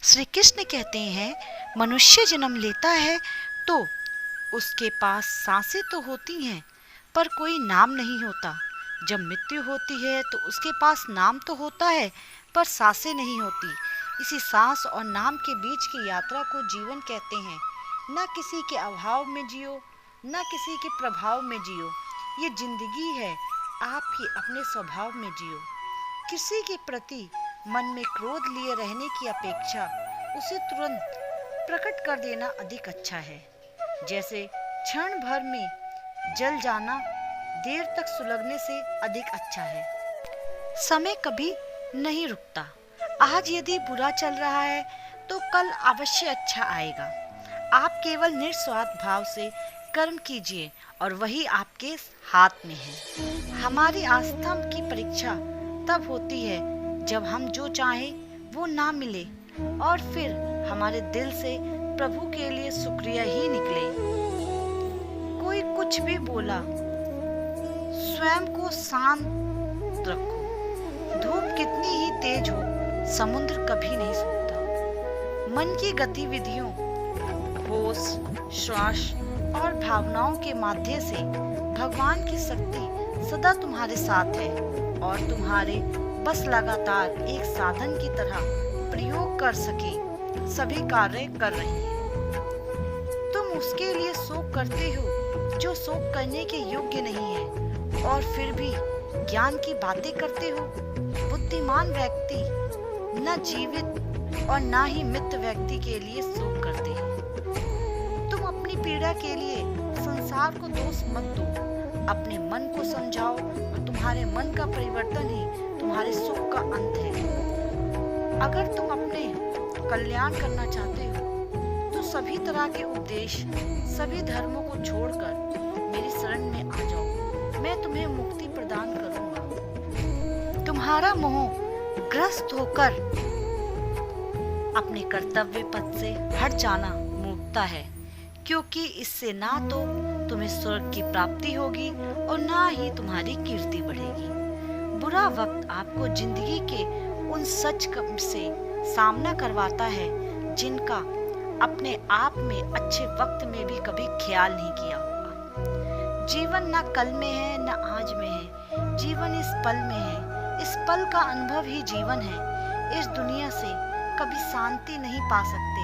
श्री कृष्ण कहते हैं, मनुष्य जन्म लेता है तो उसके पास सांसें तो होती हैं पर कोई नाम नहीं होता। जब मृत्यु होती है तो उसके पास नाम तो होता है पर सांसें नहीं होती। इसी सांस और नाम के बीच की यात्रा को जीवन कहते हैं। न किसी के अभाव में जियो, न किसी के प्रभाव में जियो। ये जिंदगी है, आप ही अपने स्वभाव में जियो। किसी के प्रति मन में क्रोध लिए रहने की अपेक्षा उसे तुरंत प्रकट कर देना अधिक अच्छा है। जैसे क्षण भर में जल जाना देर तक सुलगने से अधिक अच्छा है। समय कभी नहीं रुकता। आज यदि बुरा चल रहा है तो कल अवश्य अच्छा आएगा। आप केवल निस्वार्थ भाव से कर्म कीजिए और वही आपके हाथ में है। हमारी आस्था की परीक्षा तब होती है जब हम जो चाहें वो ना मिले और फिर हमारे दिल से प्रभु के लिए शुक्रिया ही निकले। कोई कुछ भी बोला, स्वयं को शांत रखो। धूप कितनी ही तेज हो, समुद्र कभी नहीं सूखता। मन की गतिविधियों, होश, श्वास और भावनाओं के माध्यम से भगवान की शक्ति सदा तुम्हारे साथ है और तुम्हारे बस लगातार एक साधन की तरह प्रयोग कर सके सभी कार्य कर रही है। तुम उसके लिए शोक करते हो जो शोक करने के योग्य नहीं है और फिर भी ज्ञान की बातें करते हो। बुद्धिमान व्यक्ति न जीवित और न ही मृत व्यक्ति के लिए शोक करते हैं। तुम अपनी पीड़ा के लिए संसार को दोष मत दो, अपने मन को समझाओ और तुम्हारे मन का परिवर्तन ही तुम्हारे सुख का अंत है। अगर तुम अपने कल्याण करना चाहते हो तो सभी तरह के उपदेश, सभी धर्मों को छोड़कर मेरी शरण में आ जाओ। मैं तुम्हें मुक्ति प्रदान करूंगा। तुम्हारा मोह ग्रस्त होकर अपने कर्तव्य पथ से हट जाना मूर्खता है, क्योंकि इससे ना तो तुम्हें स्वर्ग की प्राप्ति होगी और ना ही तुम्हारी कीर्ति बढ़ेगी। बुरा वक्त आपको जिंदगी के उन सच से सामना करवाता है जिनका अपने आप में अच्छे वक्त में भी कभी ख्याल नहीं किया होगा। जीवन न कल में है न आज में है, जीवन इस पल में है। इस पल का अनुभव ही जीवन है। इस दुनिया से कभी शांति नहीं पा सकते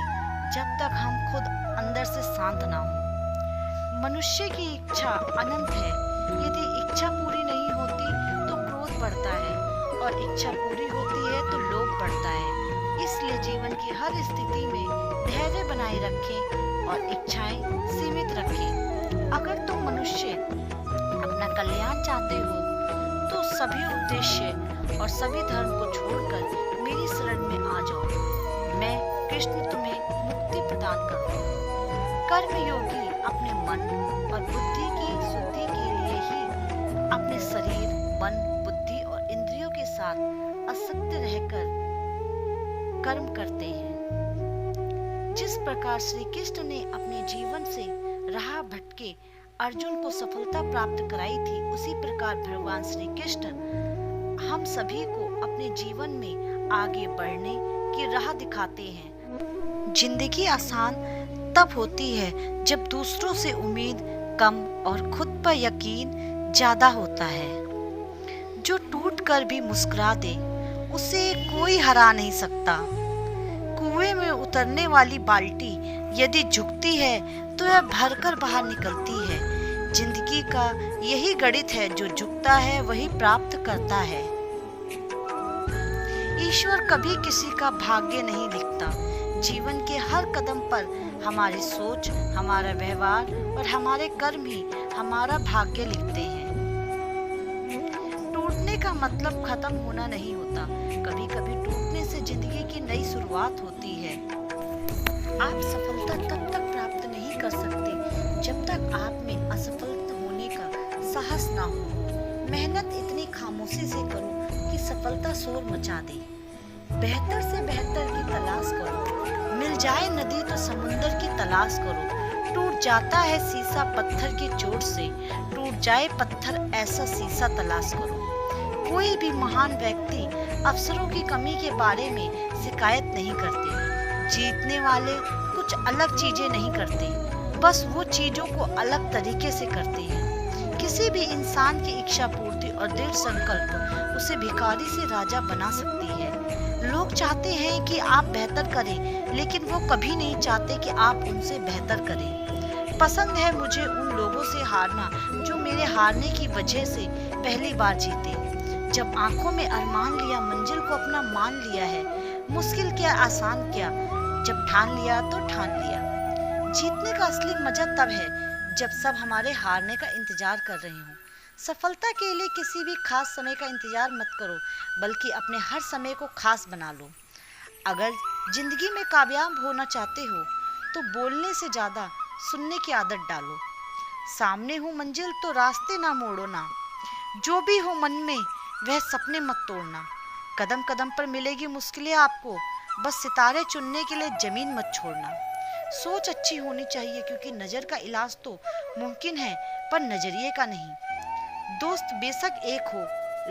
जब तक हम खुद अंदर से शांत ना हो। मनुष्य की इच्छा अनंत है। यदि इच्छा पूरी नहीं होती तो क्रोध बढ़ता है और इच्छा पूरी होती है तो लोभ बढ़ता है। इसलिए जीवन की हर स्थिति में धैर्य बनाए रखें और इच्छाएं सीमित रखें। अगर तुम मनुष्य अपना कल्याण चाहते हो तो सभी उद्देश्य और सभी धर्म को छोड़कर मेरी शरण में आ जाओ। मैं कृष्ण तुम्हें मुक्ति प्रदान करूंगा। कर्मयोगी अपने मन और बुद्धि की शुद्धि के लिए ही अपने शरीर, मन, बुद्धि और इंद्रियों के साथ असत्य रहकर कर्म करते हैं। जिस प्रकार श्री कृष्ण ने अपने जीवन से राह भटके अर्जुन को सफलता प्राप्त कराई थी, उसी प्रकार भगवान श्री कृष्ण हम सभी को अपने जीवन में आगे बढ़ने की राह दिखाते हैं। जिंदगी आसान तब होती है जब दूसरों से उम्मीद कम और खुद पर यकीन ज्यादा होता है। जो टूट कर भी मुस्कुरा दे उसे कोई हरा नहीं सकता। कुएं में उतरने वाली बाल्टी यदि झुकती है तो यह भरकर बाहर निकलती है। जिंदगी का यही गणित है, जो झुकता है वही प्राप्त करता है। ईश्वर कभी किसी का भाग्य नहीं लिखता। जीवन के हर कदम पर हमारी सोच, हमारा व्यवहार और हमारे कर्म ही हमारा भाग्य लिखते हैं। टूटने का मतलब खत्म होना नहीं होता। कभी कभी टूटने से जिंदगी की नई शुरुआत होती है। आप सफलता तब तक प्राप्त नहीं कर सकते जब तक आप में असफल होने का साहस ना हो। मेहनत इतनी खामोशी से करो कि सफलता शोर मचा दे। बेहतर से बेहतर की तलाश करो। मिल जाए नदी तो समुंदर की तलाश करो। टूट जाता है शीशा पत्थर की चोट से, टूट जाए पत्थर ऐसा शीशा तलाश करो। कोई भी महान व्यक्ति अवसरों की कमी के बारे में शिकायत नहीं करते। जीतने वाले कुछ अलग चीजें नहीं करते, बस वो चीजों को अलग तरीके से करते हैं। किसी भी इंसान की इच्छा पूर्ति और दृढ़ संकल्प उसे भिखारी से राजा बना सकती है। लोग चाहते हैं कि आप बेहतर करें, लेकिन वो कभी नहीं चाहते कि आप उनसे बेहतर करें। पसंद है मुझे उन लोगों से हारना जो मेरे हारने की वजह से पहली बार जीते। जब आंखों में अरमान लिया, मंजिल को अपना मान लिया है। मुश्किल क्या आसान क्या, जब ठान लिया तो ठान लिया। जीतने का असली मजा तब है जब सब हमारे हारने का इंतजार कर रहे हों। सफलता के लिए किसी भी खास समय का इंतजार मत करो, बल्कि अपने हर समय को खास बना लो। अगर जिंदगी में कामयाब होना चाहते हो तो बोलने से ज्यादा सुनने की आदत डालो। सामने हो मंजिल तो रास्ते ना मोड़ो ना। जो भी हो मन में वह सपने मत तोड़ना। कदम कदम पर मिलेगी मुश्किलें आपको, बस सितारे चुनने के लिए जमीन मत छोड़ना। सोच अच्छी होनी चाहिए, क्योंकि नज़र का इलाज तो मुमकिन है पर नजरिए का नहीं। दोस्त बेशक एक हो,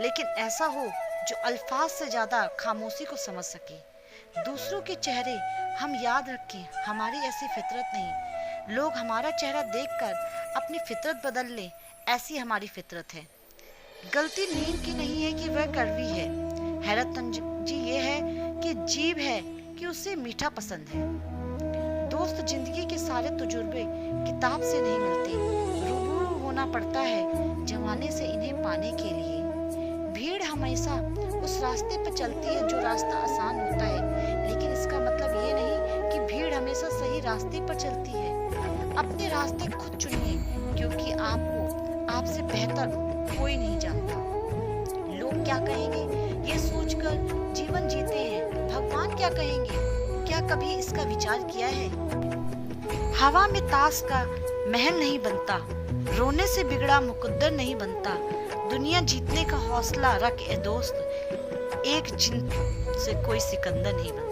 लेकिन ऐसा हो जो अल्फाज से ज़्यादा खामोशी को समझ सके। दूसरों के चेहरे हम याद रखें, हमारी ऐसी फितरत नहीं। लोग हमारा चेहरा देखकर अपनी फितरत बदल लें, ऐसी हमारी फितरत है। गलती नींद की नहीं है कि वह कड़वी है, हैरत जी ये है कि जीभ है कि उसे मीठा पसंद है। दोस्त जिंदगी के सारे तजुर्बे किताब से नहीं मिलते, रूबरू होना पड़ता है जमाने से इन्हें पाने के लिए। भीड़ हमेशा उस रास्ते पर चलती है जो रास्ता आसान होता है, लेकिन इसका मतलब ये नहीं कि भीड़ हमेशा सही रास्ते पर चलती है। अपने रास्ते खुद चुनिए, क्योंकि आपको आपसे बेहतर कोई नहीं जानता। लोग क्या कहेंगे ये सोचकर जीवन जीते हैं, भगवान क्या कहेंगे, क्या कभी इसका विचार किया है? हवा में ताश का महल नहीं बनता, रोने से बिगड़ा मुकद्दर नहीं बनता। दुनिया जीतने का हौसला रख ए दोस्त, एक जिन से कोई सिकंदर नहीं बनता।